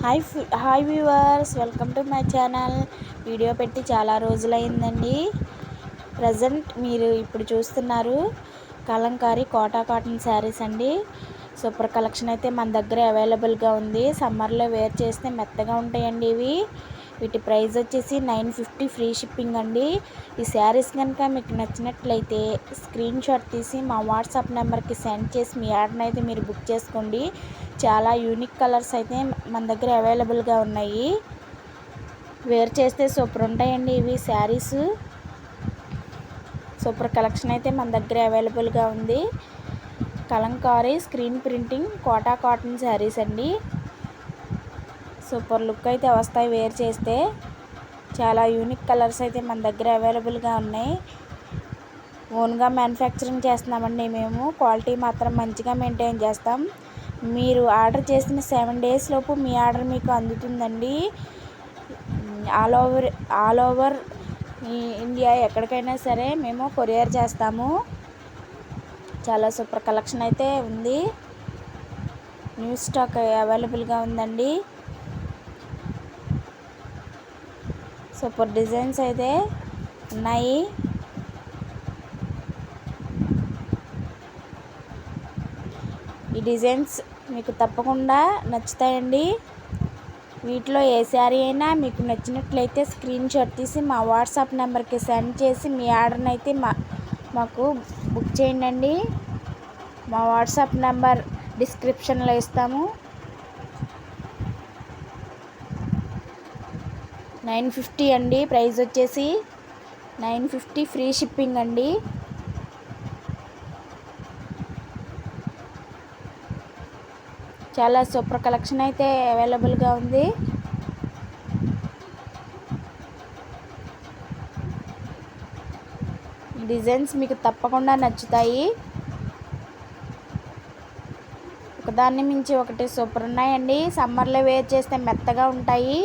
Hi viewers, welcome to my channel. Video పెట్టి చాలా రోజులైందండి. Present మీరు ఇప్పుడు చూస్తున్నారు కలంకారీ కోటా కాటన్ శారీస్ అండి. సూపర్ కలెక్షన్ అయితే మన దగ్గర అవైలబుల్గా ఉంది. సమ్మర్లో వేర్ చేస్తే మెత్తగా ఉంటాయండి ఇవి. వీటి ప్రైస్ వచ్చేసి 950 ఫ్రీ షిప్పింగ్ అండి. ఈ శారీస్ కనుక మీకు నచ్చినట్లయితే స్క్రీన్ షాట్ తీసి మా వాట్సాప్ నెంబర్కి సెండ్ చేసి మీ ఆర్డర్ని అయితే మీరు బుక్ చేసుకోండి. చాలా యూనిక్ కలర్స్ అయితే మన దగ్గర అవైలబుల్గా ఉన్నాయి. వేర్ చేస్తే సూపర్ ఉంటాయండి ఇవి శారీస్. సూపర్ కలెక్షన్ అయితే మన దగ్గర అవైలబుల్గా ఉంది. Kalamkari screen printing Kota cotton sarees అండి. సూపర్ లుక్ అయితే వస్తాయి వేర్ చేస్తే. చాలా యూనిక్ కలర్స్ అయితే మన దగ్గర అవైలబుల్గా ఉన్నాయి. ఓన్గా మ్యానుఫ్యాక్చరింగ్ చేస్తున్నామండి మేము. క్వాలిటీ మాత్రం మంచిగా మెయింటైన్ చేస్తాం. మీరు ఆర్డర్ చేసిన 7 days లోపు మీ ఆర్డర్ మీకు అందుతుందండి. ఆల్ ఓవర్ ఇండియా ఎక్కడికైనా సరే మేము కొరియర్ చేస్తాము. చాలా సూపర్ కలెక్షన్ అయితే ఉంది. న్యూ స్టాక్ అవైలబుల్గా ఉందండి. సూపర్ డిజైన్స్ అయితే ఉన్నాయి. ఈ డిజైన్స్ మీకు తప్పకుండా నచ్చుతాయండి. వీటిలో ఏ శారీ అయినా మీకు నచ్చినట్లయితే స్క్రీన్ షాట్ తీసి మా వాట్సాప్ నెంబర్కి సెండ్ చేసి మీ ఆర్డర్ని అయితే మాకు బుక్ చేయండి. మా వాట్సాప్ నెంబర్ డిస్క్రిప్షన్లో ఇస్తాము. 950 అండి. ప్రైస్ వచ్చేసి 950 ఫ్రీ షిప్పింగ్ అండి. చాలా సూపర్ కలెక్షన్ అయితే అవైలబుల్గా ఉంది. డిజైన్స్ మీకు తప్పకుండా నచ్చుతాయి. ఒకదాన్ని మించి ఒకటి సూపర్ ఉన్నాయండి. సమ్మర్లో వేర్ చేస్తే మెత్తగా ఉంటాయి.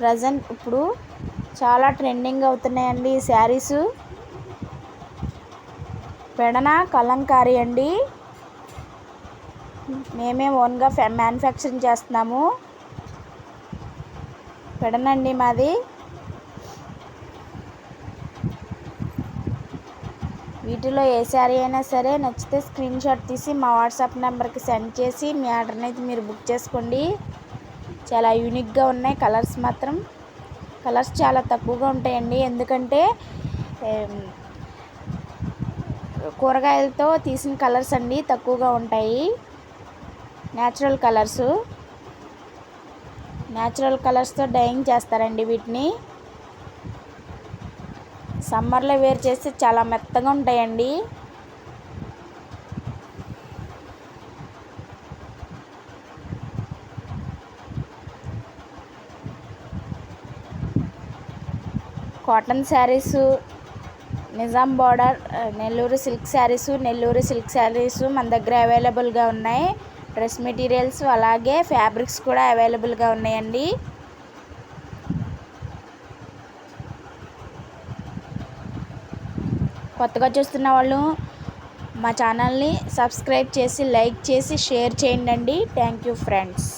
ప్రజెంట్ ఇప్పుడు చాలా ట్రెండింగ్ అవుతున్నాయండి ఈ శారీస్. పెడన కలంకారీ అండి. మేమే ఓన్గా మ్యానుఫ్యాక్చరింగ్ చేస్తున్నాము. పెడనండి మాది. వీటిలో ఏ శారీ అయినా సరే నచ్చితే స్క్రీన్ షాట్ తీసి మా వాట్సాప్ నెంబర్కి సెండ్ చేసి మీ ఆర్డర్ని అయితే మీరు బుక్ చేసుకోండి. చాలా యూనిక్గా ఉన్నాయి. కలర్స్ చాలా తక్కువగా ఉంటాయండి. ఎందుకంటే కూరగాయలతో తీసిన కలర్స్ అండి తక్కువగా ఉంటాయి. న్యాచురల్ కలర్స్తో డైయింగ్ చేస్తారండి వీటిని. సమ్మర్లో వేర్ చేస్తే చాలా మెత్తగా ఉంటాయండి. Cotton saris, Nizam border, Nellore silk saris మన దగ్గర అవైలబుల్గా ఉన్నాయి. డ్రెస్ మెటీరియల్స్ అలాగే ఫ్యాబ్రిక్స్ కూడా అవైలబుల్గా ఉన్నాయండి. కొత్తగా చూస్తున్న వాళ్ళు మా ఛానల్ని సబ్స్క్రైబ్ చేసి లైక్ చేసి షేర్ చేయండి. Thank you friends.